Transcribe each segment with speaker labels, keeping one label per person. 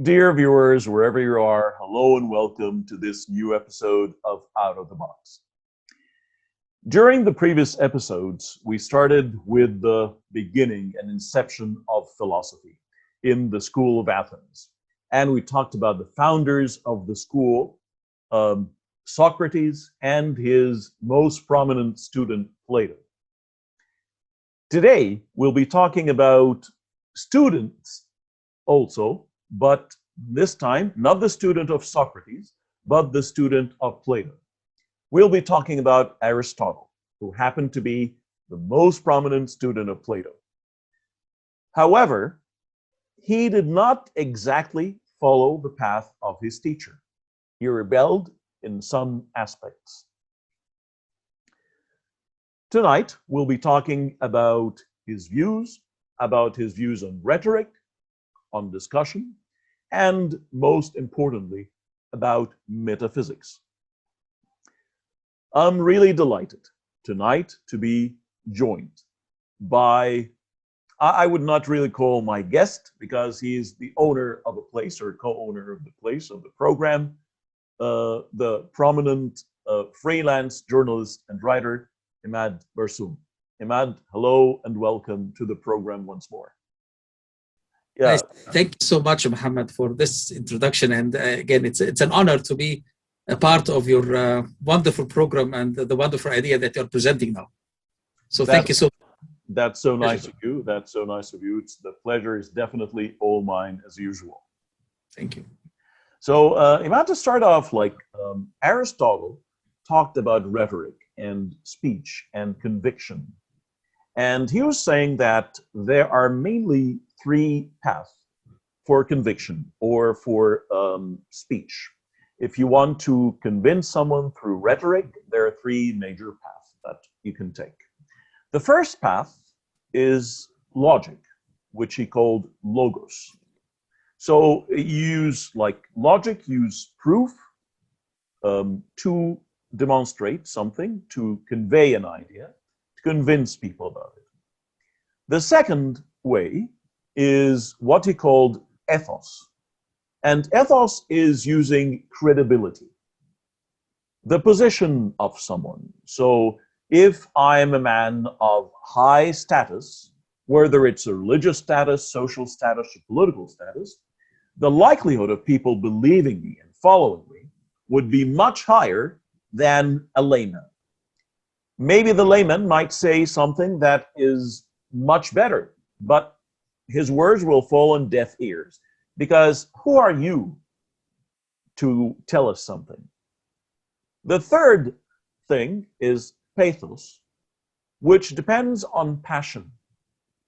Speaker 1: Dear viewers, wherever you are, hello and welcome to this new episode of Out of the Box. During the previous episodes, we started with the beginning and inception of philosophy in the School of Athens. And we talked about the founders of the school, Socrates and his most prominent student, Plato. Today, we'll be talking about students also, but this time, not the student of Socrates, but the student of Plato. We'll be talking about Aristotle, who happened to be the most prominent student of Plato. However, he did not exactly follow the path of his teacher. He rebelled in some aspects. Tonight, we'll be talking about his views on rhetoric, on discussion, and most importantly, about metaphysics. I'm really delighted tonight to be joined by, I would not really call my guest because he's the owner of a place or co-owner of the place of the program, the prominent freelance journalist and writer, Imad Barsoum. Imad, hello and welcome to the program once more.
Speaker 2: Yeah. Nice. Thank you so much, Mohammed, for this introduction. And again, it's an honor to be a part of your wonderful program and the wonderful idea that you're presenting now. So thank you so much.
Speaker 1: That's so nice of you. That's so nice of you. The pleasure is definitely all mine as usual.
Speaker 2: Thank you.
Speaker 1: So Imad, to start off, Aristotle talked about rhetoric and speech and conviction. And he was saying that there are mainly three paths for conviction or for speech. If you want to convince someone through rhetoric, there are three major paths that you can take. The first path is logic, which he called logos. So use logic, use proof to demonstrate something, to convey an idea, to convince people about it. The second way is what he called ethos. And ethos is using credibility, the position of someone. So if I am a man of high status, whether it's a religious status, social status, or political status, the likelihood of people believing me and following me would be much higher than a layman. Maybe the layman might say something that is much better, but his words will fall on deaf ears. Because who are you to tell us something? The third thing is pathos, which depends on passion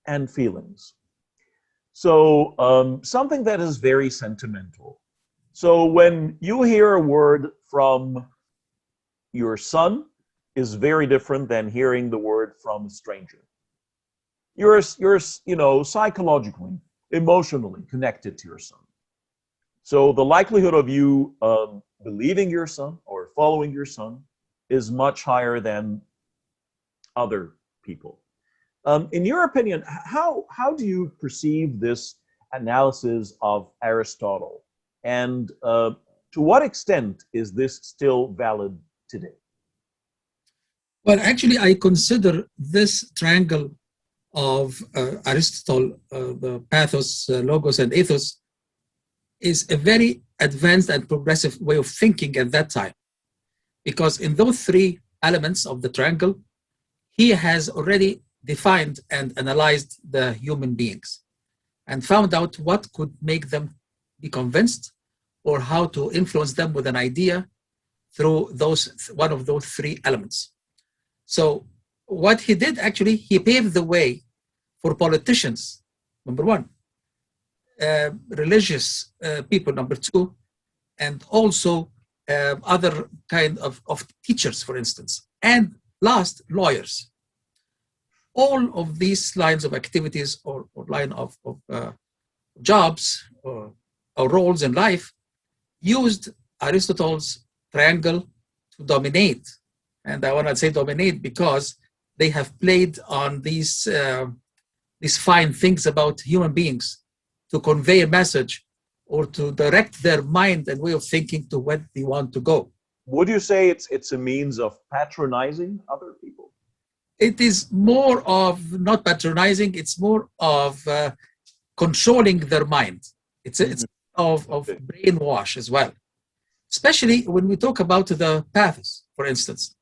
Speaker 1: and feelings. So something that is very sentimental. So when you hear a word from your son is very different than hearing the word from a stranger. You're psychologically, emotionally connected to your son. So the likelihood of you believing your son or following your son is much higher than other people. In your opinion, how do you perceive this analysis of Aristotle? And to what extent is this still valid today?
Speaker 2: Well, actually, I consider this triangle of Aristotle, the pathos, logos, and ethos, is a very advanced and progressive way of thinking at that time. Because in those three elements of the triangle, he has already defined and analyzed the human beings and found out what could make them be convinced or how to influence them with an idea through one of those three elements. So what he did, actually, he paved the way for politicians, number one, religious people, number two, and also other kind of teachers, for instance, and last, lawyers. All of these lines of activities or line of jobs or roles in life used Aristotle's triangle to dominate. And I want to say dominate because they have played on these fine things about human beings to convey a message or to direct their mind and way of thinking to where they want to go.
Speaker 1: Would you say it's a means of patronizing other people?
Speaker 2: It is more of not patronizing, it's more of controlling their mind. It's of brainwash as well. Especially when we talk about the pathos, for instance.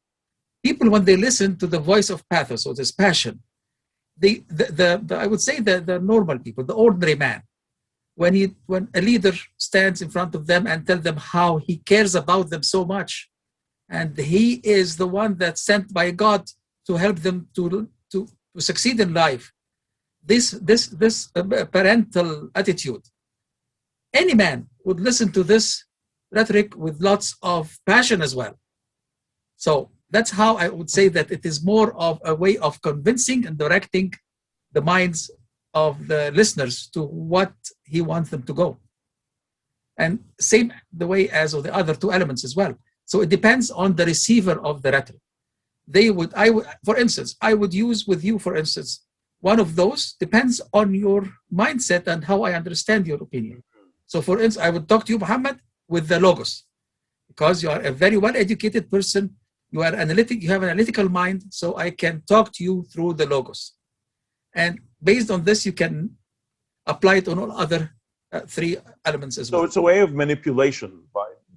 Speaker 2: People, when they listen to the voice of pathos or this passion, I would say the normal people, the ordinary man, when a leader stands in front of them and tell them how he cares about them so much, and he is the one that's sent by God to help them to succeed in life, this parental attitude, any man would listen to this rhetoric with lots of passion as well. So that's how I would say that it is more of a way of convincing and directing the minds of the listeners to what he wants them to go. And same the way as of the other two elements as well. So it depends on the receiver of the rhetoric. For instance, I would use with you, for instance, one of those depends on your mindset and how I understand your opinion. So for instance, I would talk to you, Muhammad, with the logos, because you are a very well-educated person. You are analytic. You have an analytical mind, so I can talk to you through the logos. And based on this, you can apply it on all other three elements as well.
Speaker 1: So it's a way of manipulation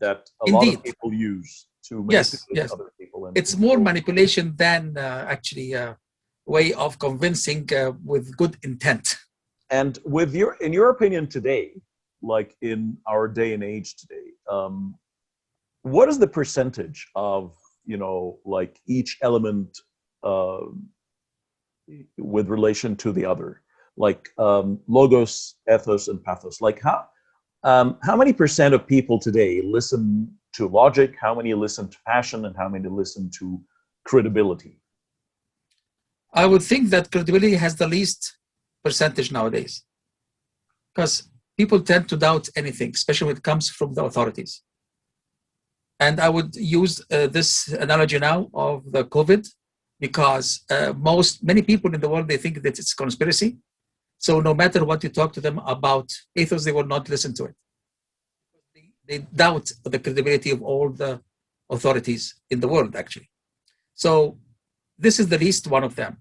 Speaker 1: that a lot of people use to manipulate other people.
Speaker 2: It's more manipulation than actually a way of convincing with good intent.
Speaker 1: And in your opinion today, like in our day and age today, what is the percentage of, like each element with relation to the other, like logos, ethos, and pathos? Like how many percent of people today listen to logic? How many listen to passion? And how many listen to credibility?
Speaker 2: I would think that credibility has the least percentage nowadays, because people tend to doubt anything, especially when it comes from the authorities. And I would use this analogy now of the COVID, because many people in the world, they think that it's a conspiracy. So no matter what you talk to them about ethos, they will not listen to it. They doubt the credibility of all the authorities in the world, actually. So this is the least one of them.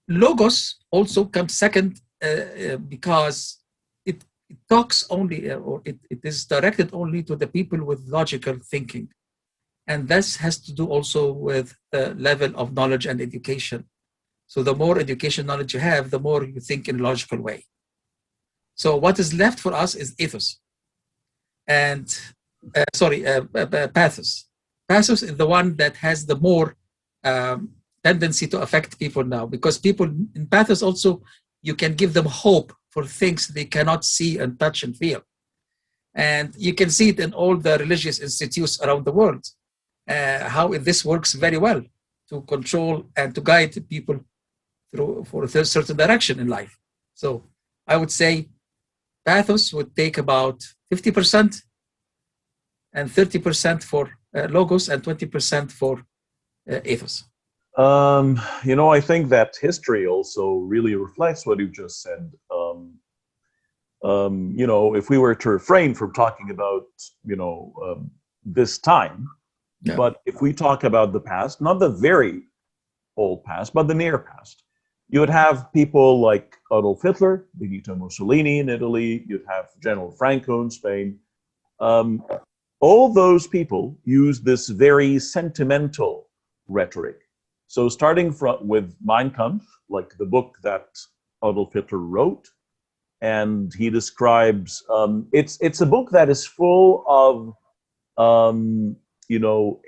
Speaker 2: Logos also comes second because it talks only, or it is directed only to the people with logical thinking. And this has to do also with the level of knowledge and education. So the more education knowledge you have, the more you think in a logical way. So what is left for us is ethos. And, pathos. Pathos is the one that has the more tendency to affect people now, because people in pathos also, you can give them hope for things they cannot see and touch and feel. And you can see it in all the religious institutes around the world, how this works very well to control and to guide people for a certain direction in life. So I would say pathos would take about 50%, and 30% for logos, and 20% for ethos.
Speaker 1: I think that history also really reflects what you just said. If we were to refrain from talking about, this time, but if we talk about the past, not the very old past, but the near past, you would have people like Adolf Hitler, Benito Mussolini in Italy, you'd have General Franco in Spain. All those people use this very sentimental rhetoric. So starting with Mein Kampf, like the book that Adolf Hitler wrote, and he describes, it's a book that is full of,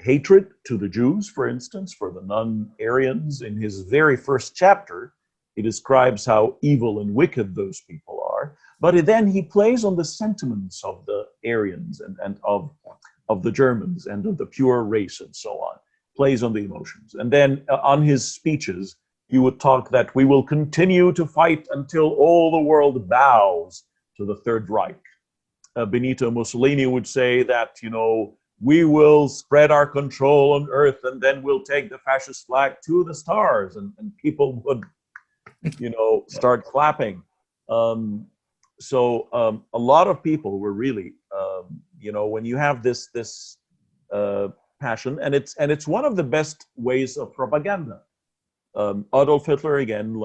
Speaker 1: hatred to the Jews, for instance, for the non-Aryans. In his very first chapter, he describes how evil and wicked those people are. But then he plays on the sentiments of the Aryans and of the Germans and of the pure race and so on. Plays on the emotions. And then on his speeches, he would talk that we will continue to fight until all the world bows to the Third Reich. Benito Mussolini would say that, we will spread our control on earth and then we'll take the fascist flag to the stars, and people would, start clapping. a lot of people were really, when you have this passion, and it's one of the best ways of propaganda. Adolf Hitler, again,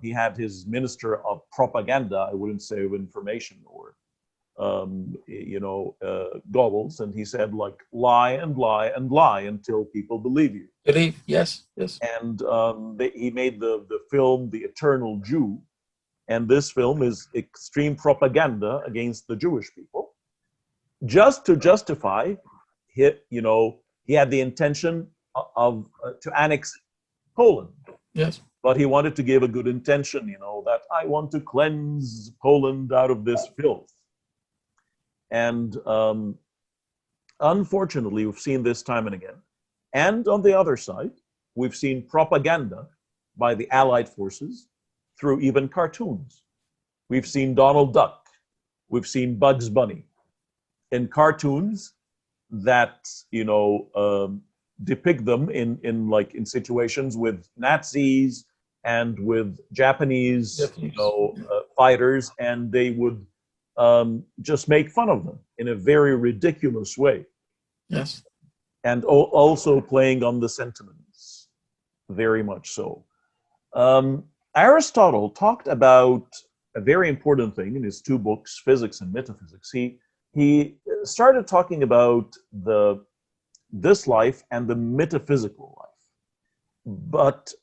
Speaker 1: he had his minister of propaganda, I wouldn't say of information or goggles, and he said lie and lie and lie until people believe you.
Speaker 2: Believe, yes.
Speaker 1: And he made the film The Eternal Jew, and this film is extreme propaganda against the Jewish people, just to justify he had the intention of to annex Poland.
Speaker 2: Yes.
Speaker 1: But he wanted to give a good intention, that I want to cleanse Poland out of this filth. And unfortunately, we've seen this time and again. And on the other side, we've seen propaganda by the Allied forces through even cartoons. We've seen Donald Duck. We've seen Bugs Bunny in cartoons that, depict them in situations with Nazis and with Japanese, fighters, and they would just make fun of them in a very ridiculous way.
Speaker 2: Yes.
Speaker 1: And also playing on the sentiments, very much so. Aristotle talked about a very important thing in his two books, Physics and Metaphysics. He started talking about this life and the metaphysical life. But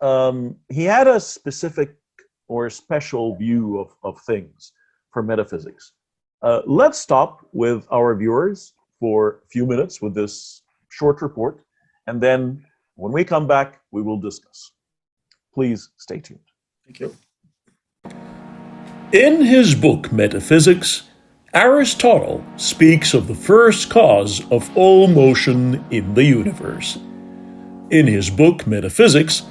Speaker 1: he had a specific or special view of things for metaphysics. Let's stop with our viewers for a few minutes with this short report, and then when we come back, we will discuss. Please stay tuned.
Speaker 2: Thank you.
Speaker 3: In his book Metaphysics, Aristotle speaks of the first cause of all motion in the universe. In his book Metaphysics,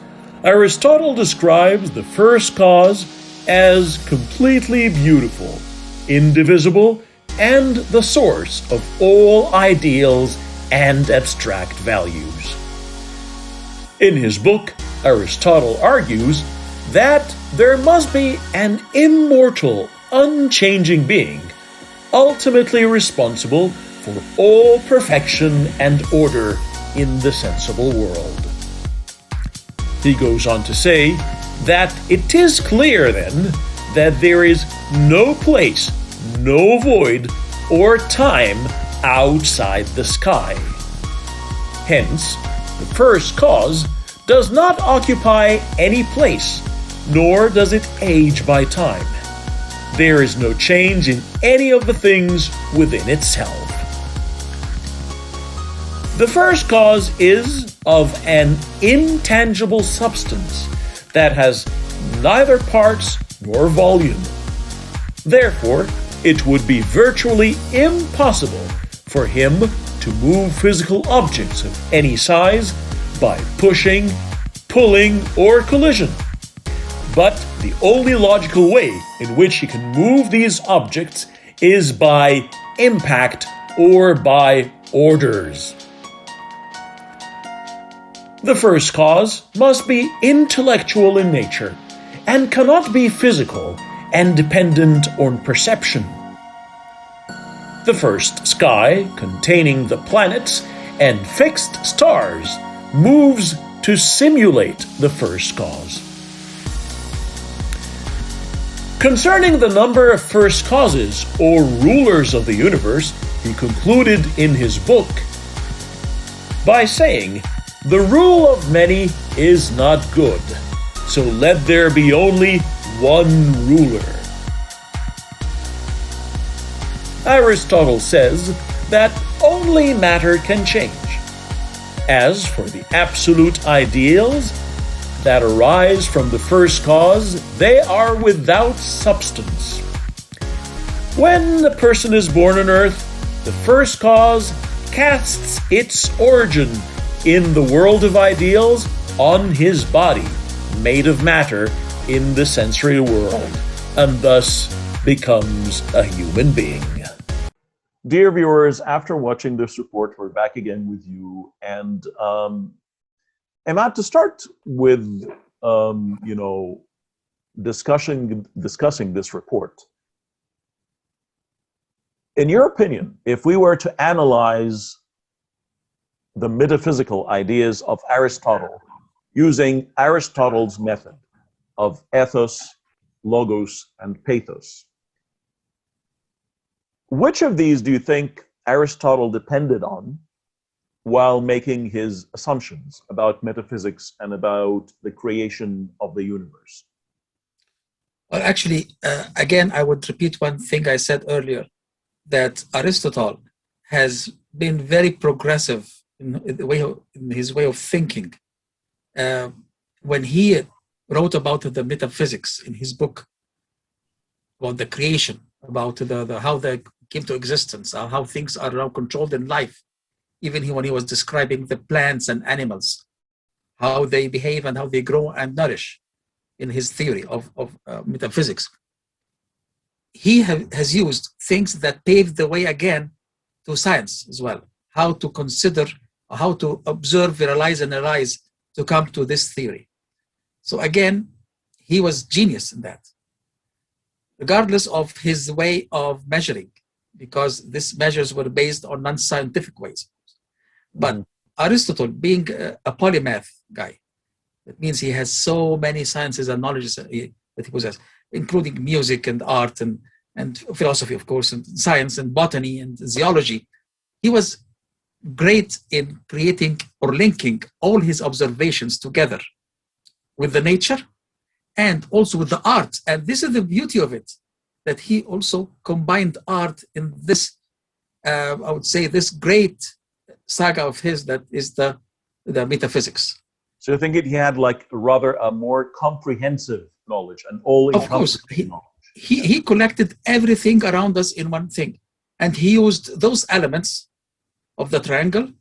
Speaker 3: Aristotle describes the first cause as completely beautiful, indivisible, and the source of all ideals and abstract values. In his book, Aristotle argues that there must be an immortal, unchanging being ultimately responsible for all perfection and order in the sensible world. He goes on to say that it is clear then that there is no place, no void, or time outside the sky. Hence, the first cause does not occupy any place, nor does it age by time. There is no change in any of the things within itself. The first cause is of an intangible substance that has neither parts nor volume. Therefore, it would be virtually impossible for him to move physical objects of any size by pushing, pulling, or collision. But the only logical way in which he can move these objects is by impact or by orders. The first cause must be intellectual in nature and cannot be physical and dependent on perception. The first sky, containing the planets and fixed stars, moves to simulate the first cause. Concerning the number of first causes or rulers of the universe, he concluded in his book by saying, "The rule of many is not good, so let there be only one ruler." Aristotle says that only matter can change. As for the absolute ideals that arise from the first cause, they are without substance. When a person is born on earth, the first cause casts its origin in the world of ideals on his body, made of matter in the sensory world, and thus becomes a human being.
Speaker 1: Dear viewers, after watching this report, we're back again with you. And Emad, to start with, discussing this report, In your opinion, if we were to analyze the metaphysical ideas of Aristotle using Aristotle's method of ethos, logos, and pathos, which of these do you think Aristotle depended on while making his assumptions about metaphysics and about the creation of the universe?
Speaker 2: Well, actually, again, I would repeat one thing I said earlier, that Aristotle has been very progressive in his way of thinking. When he wrote about the metaphysics in his book about the creation, about how they came to existence, how things are now controlled in life, even when he was describing the plants and animals, how they behave and how they grow and nourish in his theory of metaphysics, he has used things that paved the way again to science as well, how to consider, how to observe, realize, and analyze to come to this theory. So again, he was genius in that, regardless of his way of measuring, because these measures were based on non-scientific ways. But Aristotle, being a polymath guy, that means he has so many sciences and knowledges that he possesses, including music and art and philosophy, of course, and science and botany and zoology. He was great in creating or linking all his observations together with the nature and also with the art. And this is the beauty of it, that he also combined art in this, I would say, this great saga of his that is the metaphysics.
Speaker 1: So you think he had like rather a more comprehensive knowledge, an all-encompassing knowledge?
Speaker 2: He collected everything around us in one thing, and he used those elements of the triangle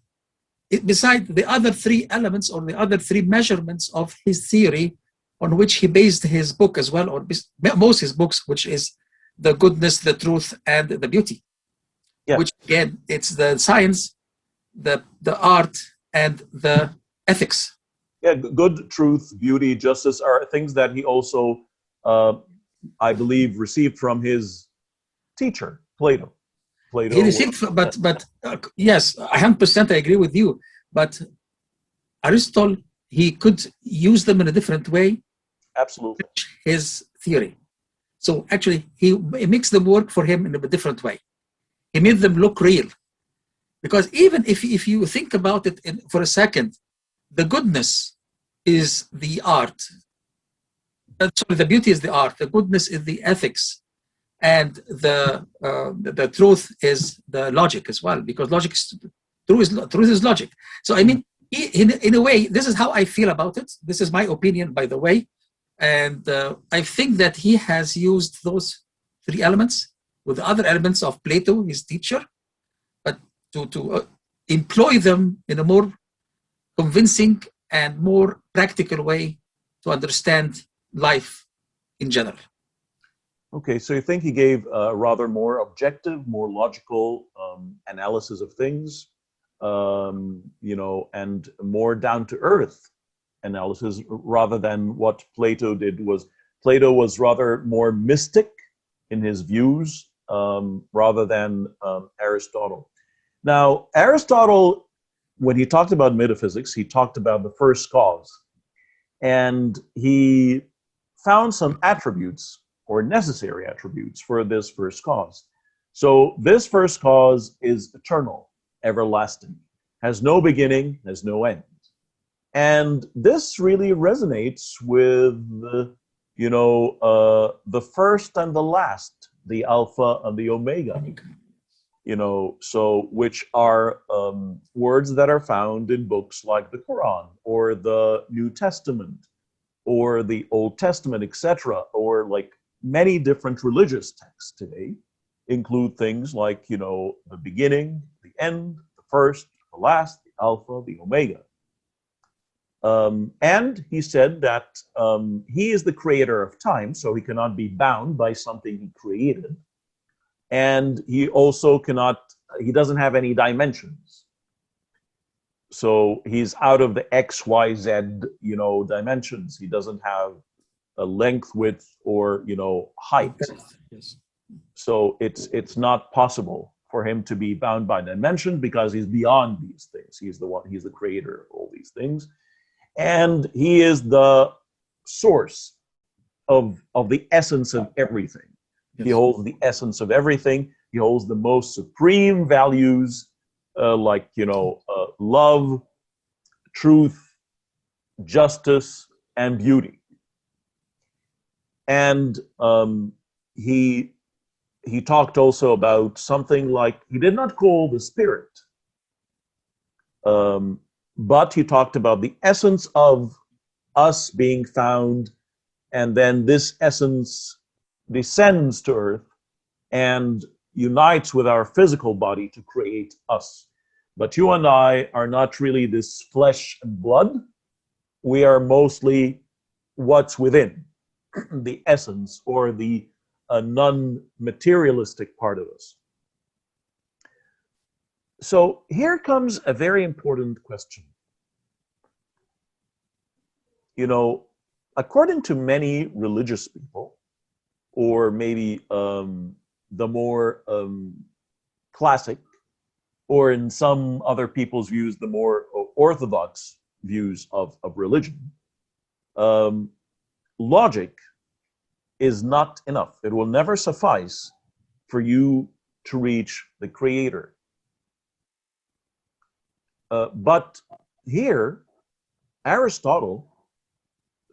Speaker 2: beside the other three elements or the other three measurements of his theory on which he based his book as well, or most his books, which is the goodness, the truth, and the beauty. Yeah. Which again, it's the science, the art, and the ethics.
Speaker 1: Yeah, good, truth, beauty, justice are things that he also, I believe, received from his teacher, Plato.
Speaker 2: He received, but yes, 100% I agree with you. But Aristotle, he could use them in a different way.
Speaker 1: Absolutely.
Speaker 2: His theory. So actually, he makes them work for him in a different way. He made them look real. Because even if you think about it for a second, the goodness is the art. Sorry, the beauty is the art. The goodness is the ethics. And the truth is the logic as well, because truth is logic. So I mean, in a way, this is how I feel about it. This is my opinion, by the way. And I think that he has used those three elements with the other elements of Plato, his teacher, but to employ them in a more convincing and more practical way to understand life in general.
Speaker 1: Okay, so you think he gave a rather more objective, more logical analysis of things, and more down-to-earth analysis, rather than what Plato did. Plato was rather more mystic in his views, rather than Aristotle. Now, Aristotle, when he talked about metaphysics, he talked about the first cause, and he found some attributes or necessary attributes for this first cause. So this first cause is eternal, everlasting, has no beginning, has no end. And this really resonates with the first and the last, the Alpha and the Omega, so which are words that are found in books like the Quran or the New Testament or the Old Testament, etc., or like many different religious texts today include things like, the beginning, the end, the first, the last, the Alpha, the Omega. And he said that he is the creator of time, so he cannot be bound by something he created. And he also he doesn't have any dimensions. So he's out of the X, Y, Z, dimensions. He doesn't have a length, width, or, height.
Speaker 2: Yes.
Speaker 1: So it's not possible for him to be bound by dimension because he's beyond these things. He's the creator of all these things. And he is the source of the essence of everything. Yes. He holds the essence of everything. He holds the most supreme values, like, love, truth, justice, and beauty. And he talked also about something like, he did not call the spirit, but he talked about the essence of us being found, and then this essence descends to earth and unites with our physical body to create us. But you and I are not really this flesh and blood. We are mostly what's within, the essence, or the non-materialistic part of us. So here comes a very important question. According to many religious people, or maybe the more classic, or in some other people's views, the more orthodox views of religion, logic is not enough. It will never suffice for you to reach the creator. But here, Aristotle,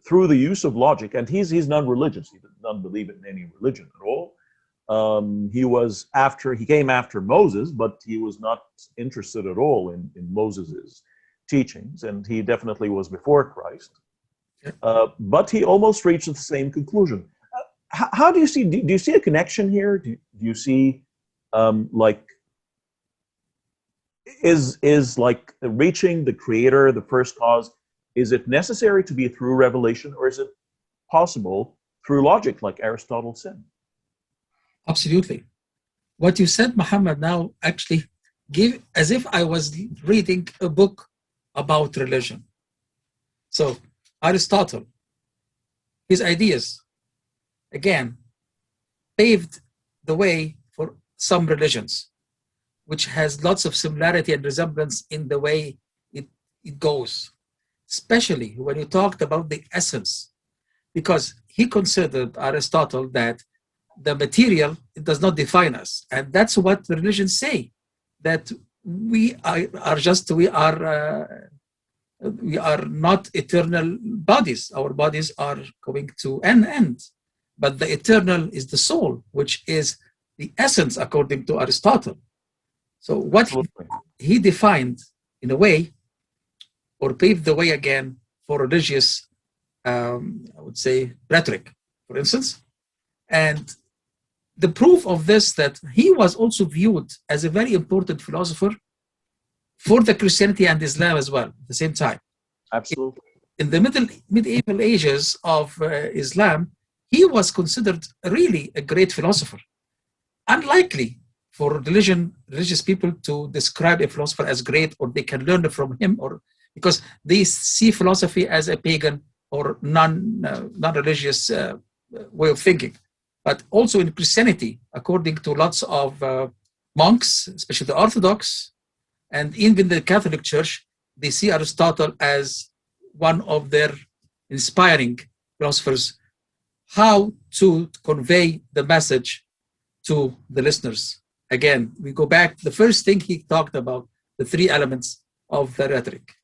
Speaker 1: through the use of logic, and he's non-religious, he doesn't believe in any religion at all. He came after Moses, but he was not interested at all in Moses's teachings, and he definitely was before Christ. But he almost reached the same conclusion. How do you see? Do you see a connection here? Do you see, is like reaching the creator, the first cause? Is it necessary to be through revelation, or is it possible through logic, like Aristotle said?
Speaker 2: Absolutely. What you said, Muhammad, now actually give as if I was reading a book about religion. So Aristotle, his ideas, again, paved the way for some religions, which has lots of similarity and resemblance in the way it goes, especially when you talked about the essence, because he considered, Aristotle, that the material, it does not define us. And that's what the religions say, that we are not eternal bodies. Our bodies are going to an end. But the eternal is the soul, which is the essence, according to Aristotle. So what he defined, in a way, or paved the way again for religious, I would say, rhetoric, for instance. And the proof of this, that he was also viewed as a very important philosopher for the Christianity and Islam as well, at the same time.
Speaker 1: Absolutely.
Speaker 2: In the medieval ages of Islam, he was considered really a great philosopher. Unlikely for religious people to describe a philosopher as great, or they can learn from him, or because they see philosophy as a pagan or non-religious way of thinking. But also in Christianity, according to lots of monks, especially the Orthodox, and even the Catholic Church, they see Aristotle as one of their inspiring philosophers, how to convey the message to the listeners. Again, we go back, the first thing he talked about, the three elements of the rhetoric.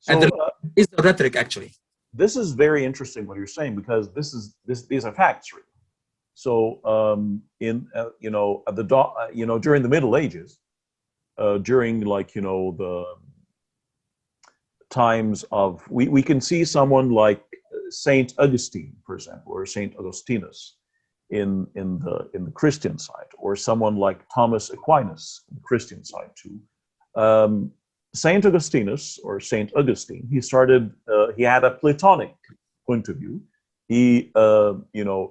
Speaker 2: So, and is the rhetoric, actually.
Speaker 1: This is very interesting what you're saying, because these are facts, really. So during the Middle Ages, during the times of, we can see someone like Saint Augustine, for example, or Saint Augustinus in the Christian side, or someone like Thomas Aquinas, the Christian side too. Saint Augustinus, or Saint Augustine, he had a Platonic point of view. He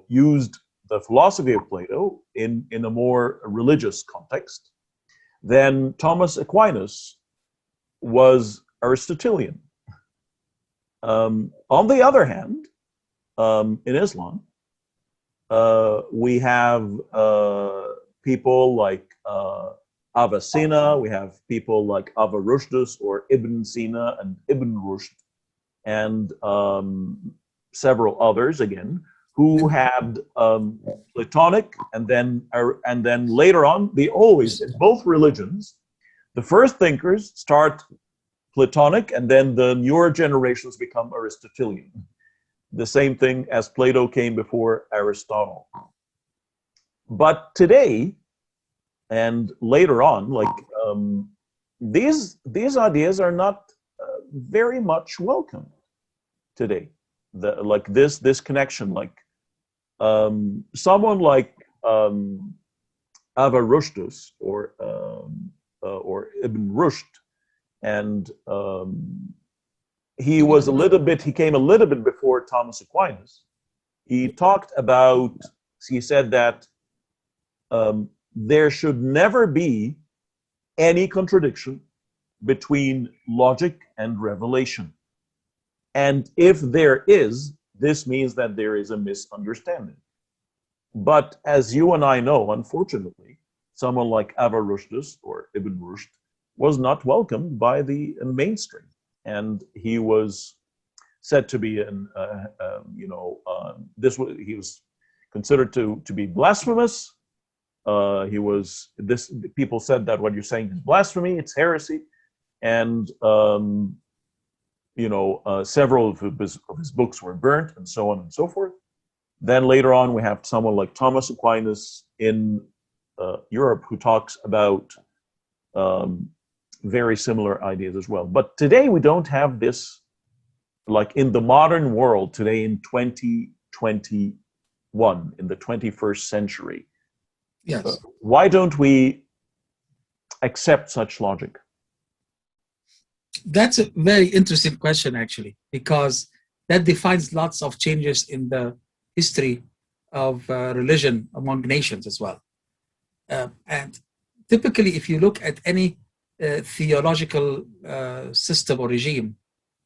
Speaker 1: used the philosophy of Plato in a more religious context. Then Thomas Aquinas was Aristotelian. On the other hand, in Islam, We have people like Avicenna, we have people like Averroes or Ibn Sina and Ibn Rushd, and several others again, who had Platonic, and then later on, they always, in both religions, the first thinkers start Platonic, and then the newer generations become Aristotelian. The same thing as Plato came before Aristotle. But today, and later on, like these ideas are not very much welcome today. Like this connection, like someone like Averroes or Ibn Rushd, and he came a little bit before Thomas Aquinas. He talked about, he said that there should never be any contradiction between logic and revelation. And if there is, this means that there is a misunderstanding. But as you and I know, unfortunately, someone like Averroes or Ibn Rushd was not welcomed by the mainstream. And he was said to be he was considered to be blasphemous. People said that what you're saying is blasphemy, it's heresy. And several of his books were burnt, and so on and so forth. Then later on, we have someone like Thomas Aquinas in Europe who talks about very similar ideas as well. But today we don't have this, like in the modern world today in 2021, in the 21st century.
Speaker 2: Yes.
Speaker 1: Why don't we accept such logic?
Speaker 2: That's a very interesting question, actually, because that defines lots of changes in the history of religion among nations as well. And typically, if you look at any theological system or regime,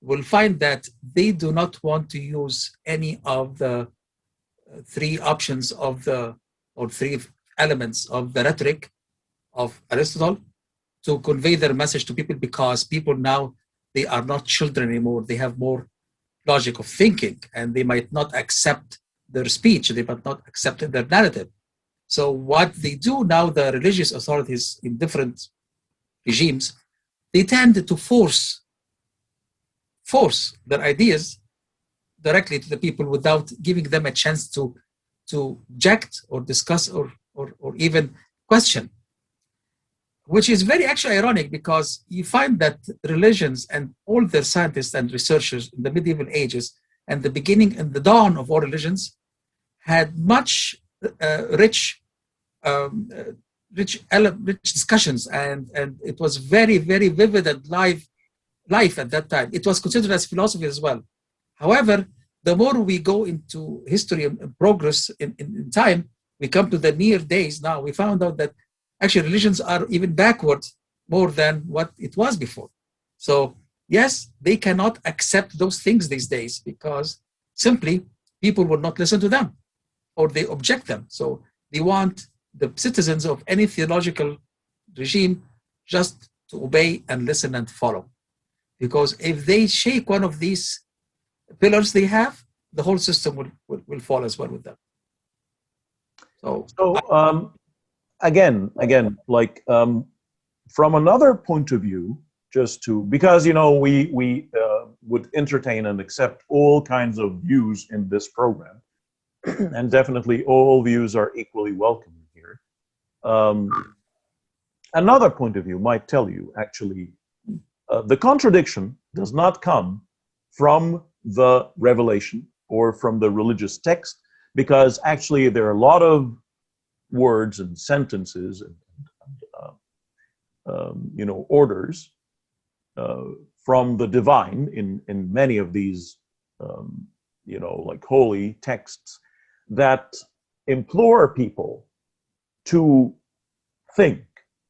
Speaker 2: we'll find that they do not want to use any of the three options of or three elements of the rhetoric of Aristotle to convey their message to people, because people now, they are not children anymore. They have more logic of thinking, and they might not accept their speech. They might not accept their narrative. So what they do now, the religious authorities in different regimes, they tend to force their ideas directly to the people without giving them a chance to object or discuss or even question, which is very actually ironic, because you find that religions and all their scientists and researchers in the medieval ages and the beginning and the dawn of all religions had much rich discussions, and it was very, very vivid and life at that time. It was considered as philosophy as well. However, the more we go into history and progress in time, we come to the near days now, we found out that actually religions are even backward more than what it was before. So yes, they cannot accept those things these days because simply people will not listen to them or they object them. So they want the citizens of any theological regime just to obey and listen and follow. Because if they shake one of these pillars they have, the whole system will fall as well with them. So
Speaker 1: again, like from another point of view, because we would entertain and accept all kinds of views in this program, and definitely all views are equally welcome here. Another point of view might tell you, actually, the contradiction does not come from the revelation or from the religious text, because actually there are a lot of words and sentences and orders from the divine in many of these like holy texts that implore people to think,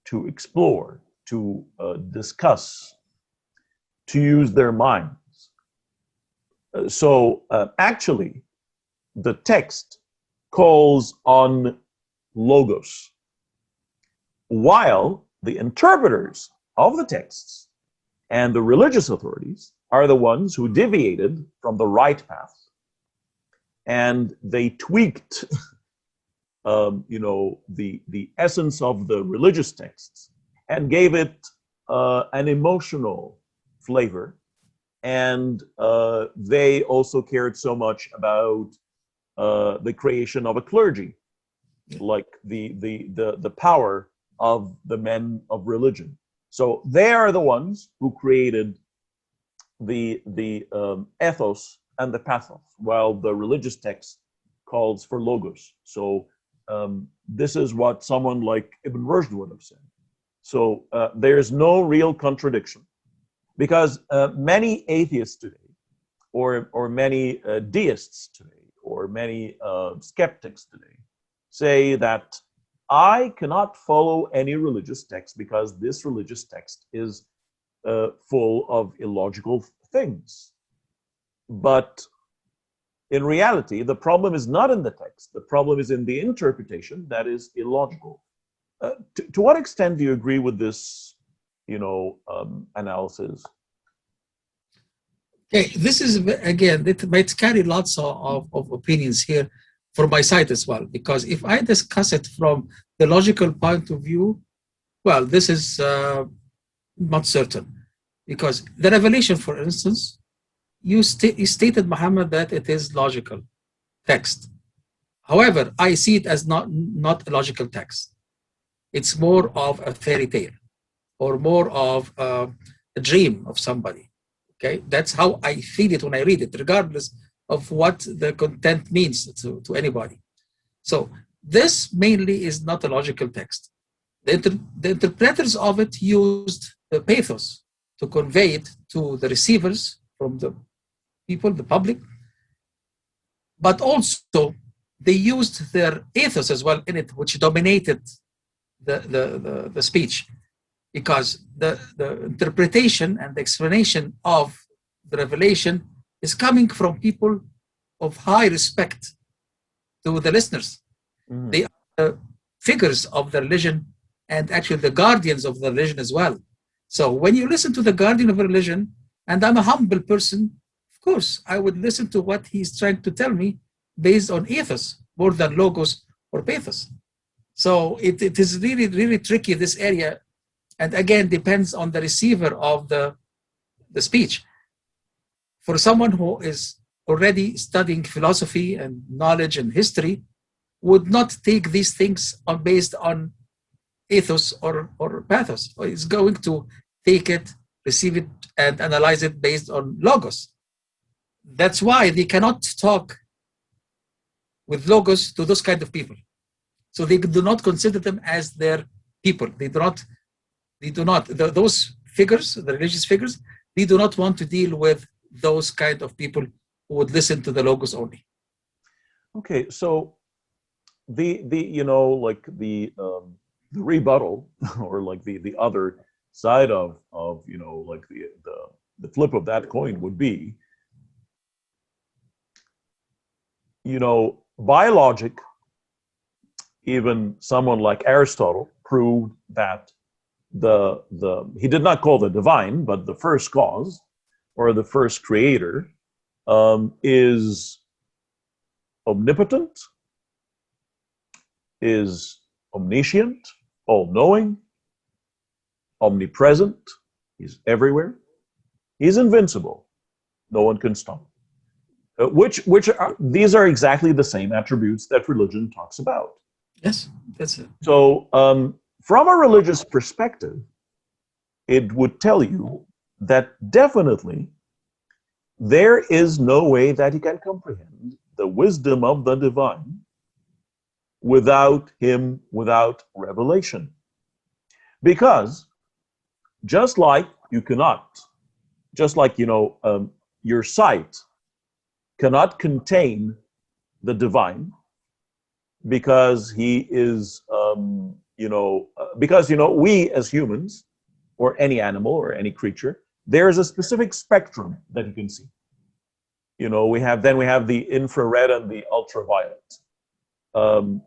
Speaker 1: to explore, to discuss, to use their minds. So actually, the text calls on logos, while the interpreters of the texts and the religious authorities are the ones who deviated from the right path, and they tweaked the essence of the religious texts and gave it an emotional flavor. And they also cared so much about the creation of a clergy, like the power of the men of religion. So they are the ones who created the ethos and the pathos, while the religious text calls for logos. So this is what someone like Ibn Rushd would have said. So there's no real contradiction, because many atheists today, or many deists today, or many skeptics today, say that I cannot follow any religious text because this religious text is full of illogical things. But in reality, the problem is not in the text. The problem is in the interpretation that is illogical. To what extent do you agree with this, analysis?
Speaker 2: Okay, this is, again, it might carry lots of opinions here from my side as well, because if I discuss it from the logical point of view, well, this is not certain. Because the revelation, for instance, you stated, Muhammad, that it is logical text. However, I see it as not a logical text. It's more of a fairy tale, or more of a dream of somebody. Okay, that's how I feel it when I read it, regardless of what the content means to anybody. So this mainly is not a logical text. The interpreters of it used the pathos to convey it to the receivers from the people, the public, but also they used their ethos as well in it, which dominated the speech, because the interpretation and the explanation of the revelation is coming from people of high respect to the listeners. Mm-hmm. They are the figures of the religion, and actually the guardians of the religion as well. So when you listen to the guardian of a religion, and I'm a humble person, of course, I would listen to what he's trying to tell me based on ethos more than logos or pathos. So it is really, really tricky, this area. And again, depends on the receiver of the speech. For someone who is already studying philosophy and knowledge and history, would not take these things based on ethos or pathos. Is going to take it, receive it, and analyze it based on logos. That's why they cannot talk with logos to those kind of people. So they do not consider them as their people. Those figures, the religious figures, they do not want to deal with those kind of people who would listen to the logos only.
Speaker 1: Okay, so the rebuttal, or like the other side of like the flip of that coin would be, by logic, even someone like Aristotle proved that he did not call the divine, but the first cause or the first creator is omnipotent, is omniscient, all-knowing, omnipresent, he's everywhere, he's invincible, no one can stop him. These are exactly the same attributes that religion talks about.
Speaker 2: Yes, that's it.
Speaker 1: So from a religious perspective, it would tell you that definitely there is no way that he can comprehend the wisdom of the divine without revelation. Because just like your sight cannot contain the divine, because he is, we as humans, or any animal or any creature, there's a specific spectrum that you can see. We have the infrared and the ultraviolet. there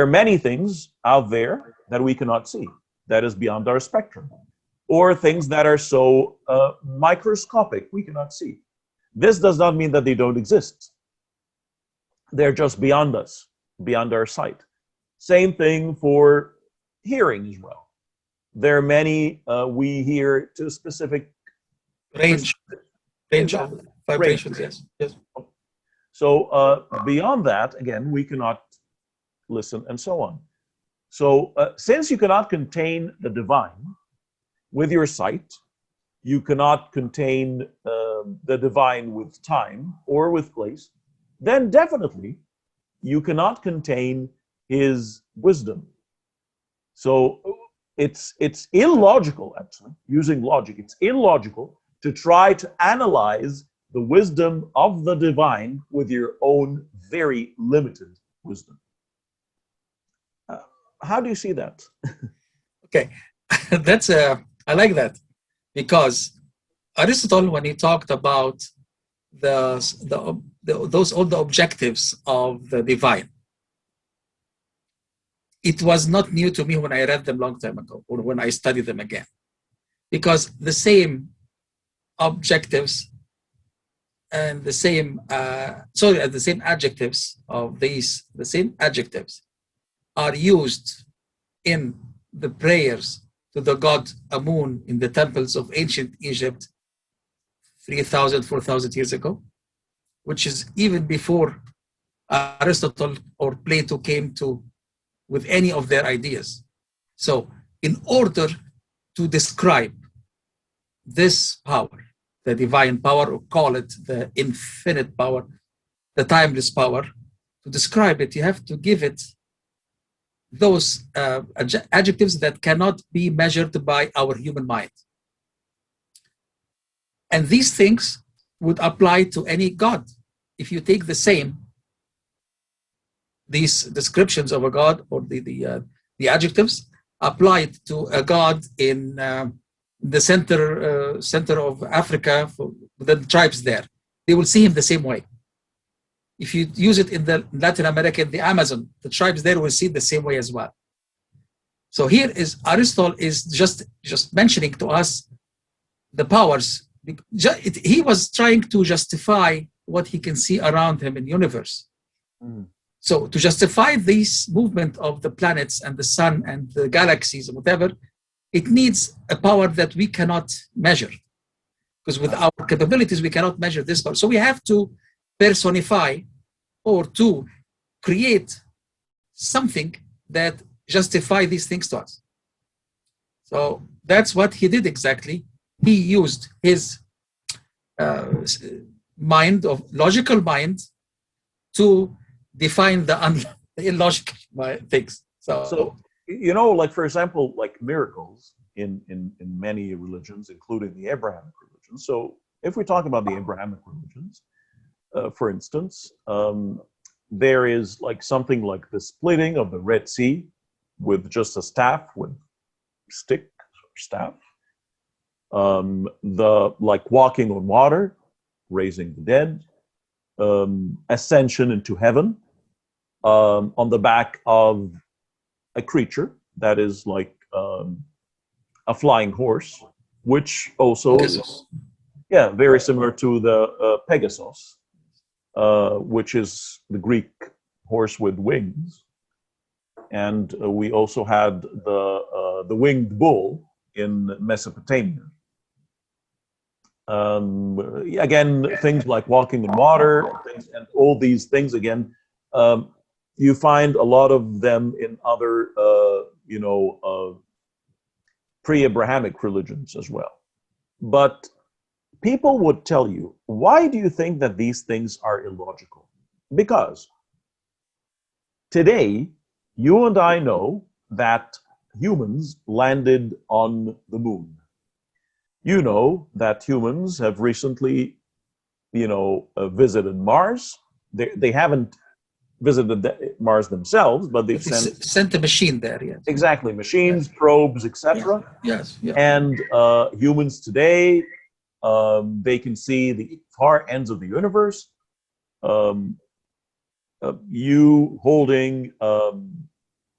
Speaker 1: are many things out there that we cannot see, that is beyond our spectrum, or things that are so microscopic we cannot see. This does not mean that they don't exist. They're just beyond us, beyond our sight. Same thing for hearing as well. There are many, we hear to specific
Speaker 2: range of vibrations, yes.
Speaker 1: So beyond that, again, we cannot listen and so on. So since you cannot contain the divine with your sight, you cannot contain the divine with time or with place, then definitely you cannot contain his wisdom. So it's illogical, actually, using logic, it's illogical to try to analyze the wisdom of the divine with your own very limited wisdom. How do you see that?
Speaker 2: Okay, I like that, because Aristotle, when he talked about those all the objectives of the divine, it was not new to me when I read them long time ago or when I studied them again, because the same objectives and the same adjectives of these, the same adjectives are used in the prayers to the god Amun in the temples of ancient Egypt 3,000, 4,000 years ago, which is even before Aristotle or Plato came to with any of their ideas. So in order to describe this power, the divine power, or call it the infinite power, the timeless power, to describe it, you have to give it those adjectives that cannot be measured by our human mind. And these things would apply to any god. If you take the same, these descriptions of a god, or the adjectives applied to a god in the center of Africa, for the tribes there, they will see him the same way. If you use it in the Latin America, the Amazon, the tribes there will see it the same way as well. So here is Aristotle is just mentioning to us the powers. He was trying to justify what he can see around him in the universe. Mm. So to justify this movement of the planets and the sun and the galaxies and whatever, it needs a power that we cannot measure, because with our capabilities, we cannot measure this power. So we have to personify or to create something that justify these things to us. So that's what he did exactly. He used his logical mind to define the illogical things.
Speaker 1: So, you know, like for example, like miracles in many religions, including the Abrahamic religions. So if we talk about the Abrahamic religions, for instance, there is like something like the splitting of the Red Sea with just a staff, with stick or staff. The like walking on water, raising the dead, ascension into heaven, on the back of a creature that is like a flying horse, which also is, yeah, very similar to the Pegasus, which is the Greek horse with wings. And we also had the winged bull in Mesopotamia. Again, things like walking in water, and all these things, again, you find a lot of them in other, pre-Abrahamic religions as well. But people would tell you, why do you think that these things are illogical? Because today, you and I know that humans landed on the moon. You know that humans have recently, visited Mars. They haven't visited Mars themselves, but they've
Speaker 2: sent a machine there. Yes.
Speaker 1: Exactly, machines, yes. Probes, etc.
Speaker 2: Yes. Yes.
Speaker 1: And humans today, they can see the far ends of the universe. you holding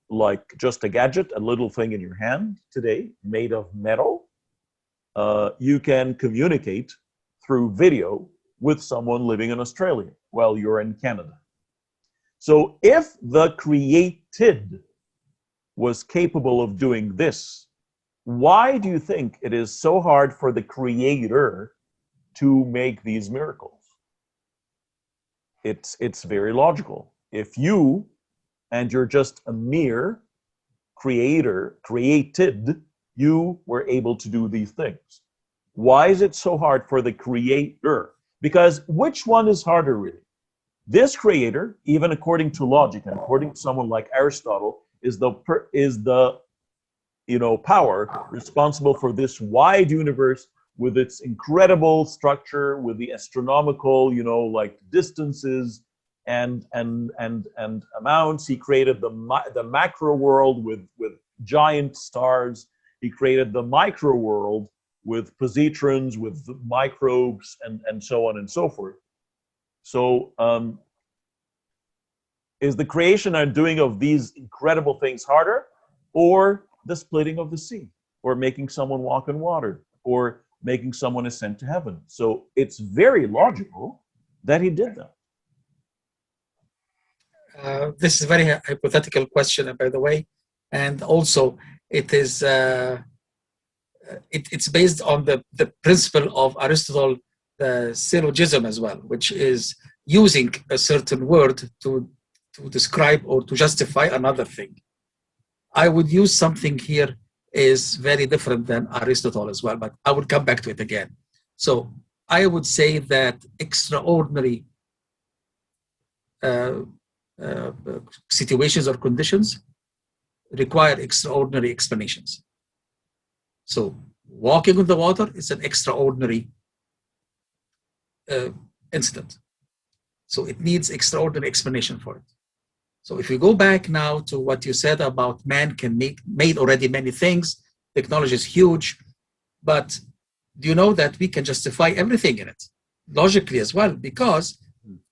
Speaker 1: like just a gadget, a little thing in your hand today made of metal, you can communicate through video with someone living in Australia while you're in Canada. So if the created was capable of doing this, why do you think it is so hard for the creator to make these miracles? It's very logical. If you, and you're just a mere creator, created, you were able to do these things. Why is it so hard for the creator? Because which one is harder, really? This creator, even according to logic and according to someone like Aristotle, is the power responsible for this wide universe with its incredible structure, with the astronomical, like distances and amounts. He created the macro world with giant stars. He created the micro world with positrons, with microbes, and so on and so forth. So is the creation and doing of these incredible things harder, or the splitting of the sea, or making someone walk on water, or making someone ascend to heaven? So it's very logical that he did that.
Speaker 2: This is a very hypothetical question, by the way, and also it is it's based on the principle of Aristotle, the syllogism as well, which is using a certain word to describe or to justify another thing. I would use something here is very different than Aristotle as well, but I will come back to it again. So I would say that extraordinary situations or conditions require extraordinary explanations. So walking on the water is an extraordinary incident. So it needs extraordinary explanation for it. So if we go back now to what you said about man can made already many things, technology is huge, but do you know that we can justify everything in it, logically as well, because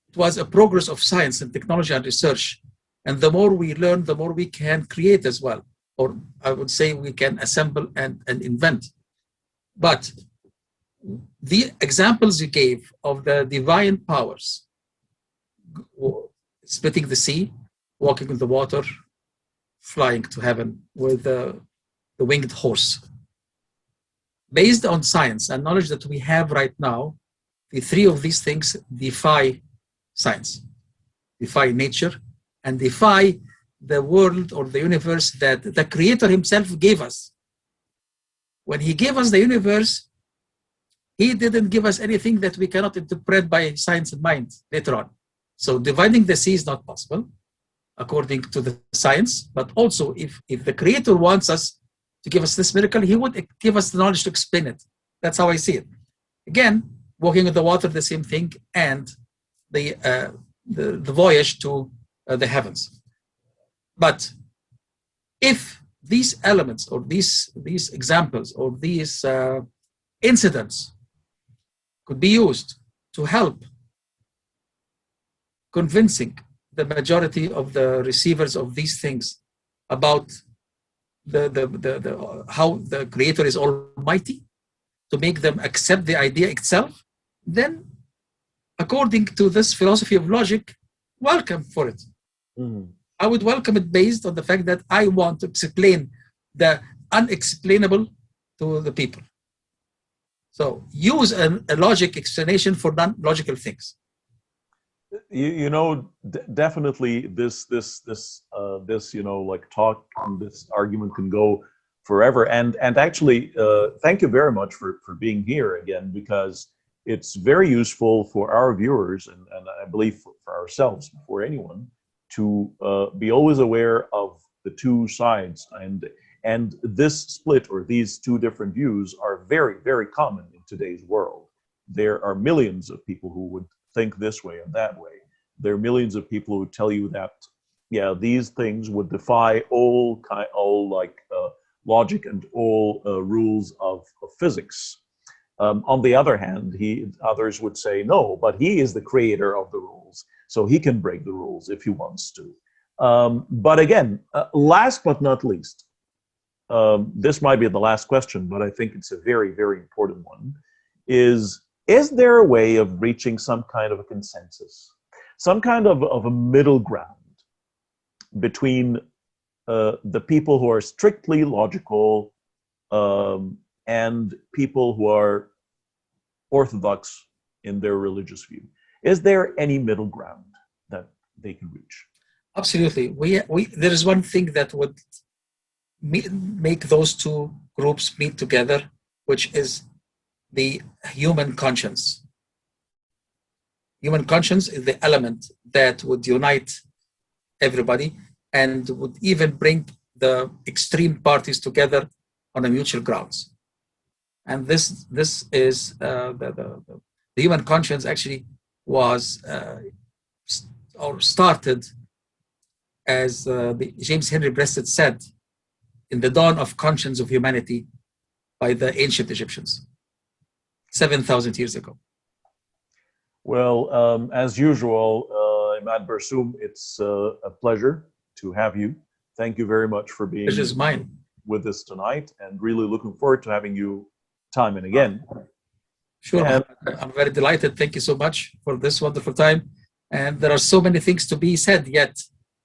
Speaker 2: it was a progress of science and technology and research. And the more we learn, the more we can create as well. Or I would say we can assemble and invent. But the examples you gave of the divine powers, splitting the sea, walking in the water, flying to heaven with the winged horse. Based on science and knowledge that we have right now, the three of these things defy science, defy nature, and defy the world or the universe that the Creator himself gave us. When he gave us the universe, he didn't give us anything that we cannot interpret by science and mind later on. So dividing the sea is not possible, according to the science, but also if the Creator wants us to give us this miracle, he would give us the knowledge to explain it. That's how I see it. Again, walking in the water, the same thing, and the voyage to the heavens. But if these elements or these examples or these incidents could be used to help convincing the majority of the receivers of these things about how the Creator is almighty, to make them accept the idea itself, then according to this philosophy of logic, welcome for it. I would welcome it based on the fact that I want to explain the unexplainable to the people. So use a logic explanation for non-logical things.
Speaker 1: Definitely this like talk and this argument can go forever. And actually, thank you very much for being here again, because it's very useful for our viewers and I believe for ourselves, for anyone, to be always aware of the two sides. And this split or these two different views are very, very common in today's world. There are millions of people who would think this way and that way. There are millions of people who tell you that, yeah, these things would defy all logic and all rules of physics. On the other hand, others would say no, but he is the creator of the rules. So he can break the rules if he wants to. But again, last but not least, this might be the last question, but I think it's a very, very important one, is there a way of reaching some kind of a consensus, some kind of a middle ground between the people who are strictly logical and people who are orthodox in their religious view? Is there any middle ground that they can reach?
Speaker 2: Absolutely. There is one thing that would make those two groups meet together, which is the human conscience. Human conscience is the element that would unite everybody and would even bring the extreme parties together on a mutual grounds. And this is the human conscience actually was or started, as James Henry Breasted said, in the dawn of conscience of humanity by the ancient Egyptians, 7,000 years ago.
Speaker 1: Well, as usual, Imad Barsoum, it's a pleasure to have you. Thank you very much for being with us tonight, and really looking forward to having you time and again.
Speaker 2: Sure, and I'm very delighted. Thank you so much for this wonderful time. And there are so many things to be said yet.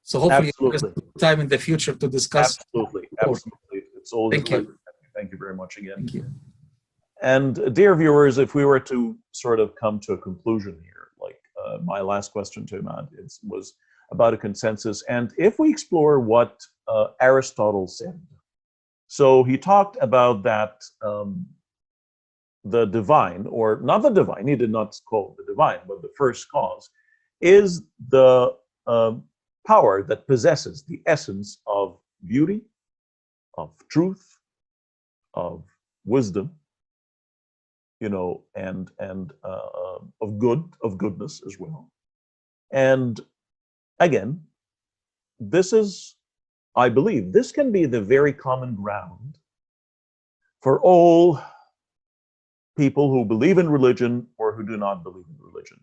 Speaker 2: So hopefully there's time in the future to discuss.
Speaker 1: Absolutely. It's always a pleasure. Thank you very much again.
Speaker 2: Thank you.
Speaker 1: And dear viewers, if we were to sort of come to a conclusion here, like my last question to Imad was about a consensus. And if we explore what Aristotle said, so he talked about that the divine, or not the divine, he did not call it the divine, but the first cause, is the power that possesses the essence of beauty, of truth, of wisdom, you know, and of goodness as well. And again, this is, I believe, this can be the very common ground for all people who believe in religion or who do not believe in religion.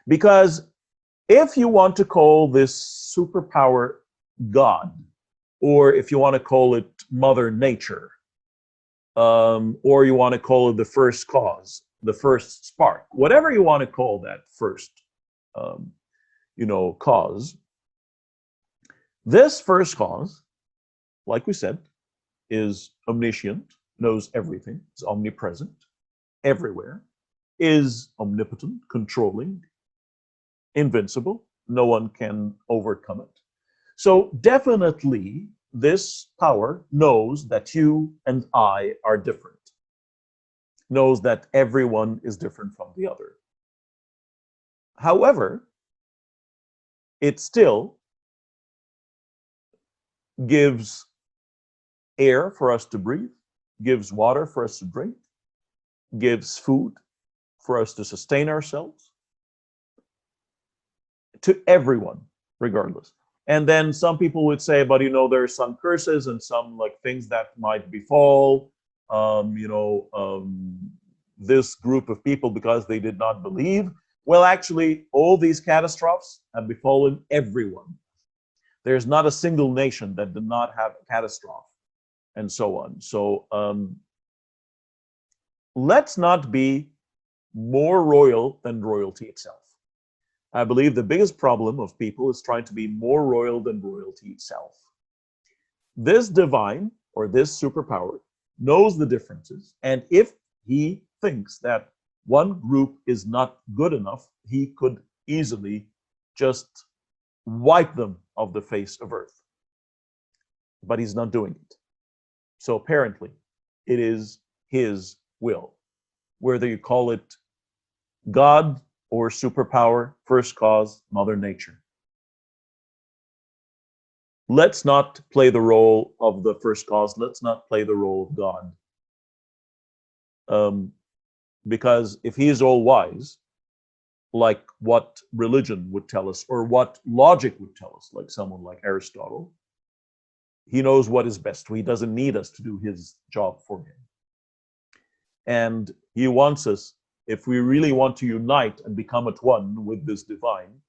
Speaker 1: Because if you want to call this superpower God, or if you want to call it Mother Nature, or you want to call it the first cause, the first spark, whatever you want to call that first, cause, this first cause, like we said, is omniscient, knows everything, is omnipresent, everywhere, is omnipotent, controlling, invincible. No one can overcome it. So definitely this power knows that you and I are different, knows that everyone is different from the other. However, it still gives air for us to breathe, gives water for us to drink, gives food for us to sustain ourselves, to everyone, regardless. And then some people would say, but there are some curses and some like things that might befall, this group of people because they did not believe. Well, actually, all these catastrophes have befallen everyone. There's not a single nation that did not have a catastrophe, and so on. So let's not be more royal than royalty itself. I believe the biggest problem of people is trying to be more royal than royalty itself. This divine, or this superpower, knows the differences, and if he thinks that one group is not good enough, he could easily just wipe them off the face of earth. But he's not doing it. So apparently, it is his will. Whether you call it God or superpower, first cause, Mother Nature. Let's not play the role of the first cause. Let's not play the role of God. Because if he is all wise, like what religion would tell us, or what logic would tell us, like someone like Aristotle, he knows what is best. He doesn't need us to do his job for him. And he wants us, if we really want to unite and become at one with this divine,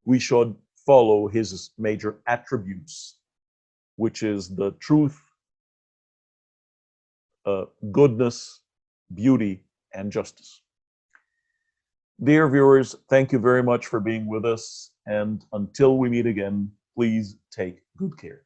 Speaker 1: we should follow his major attributes, which is the truth, goodness, beauty, and justice. Dear viewers, thank you very much for being with us, and until we meet again, please take good care.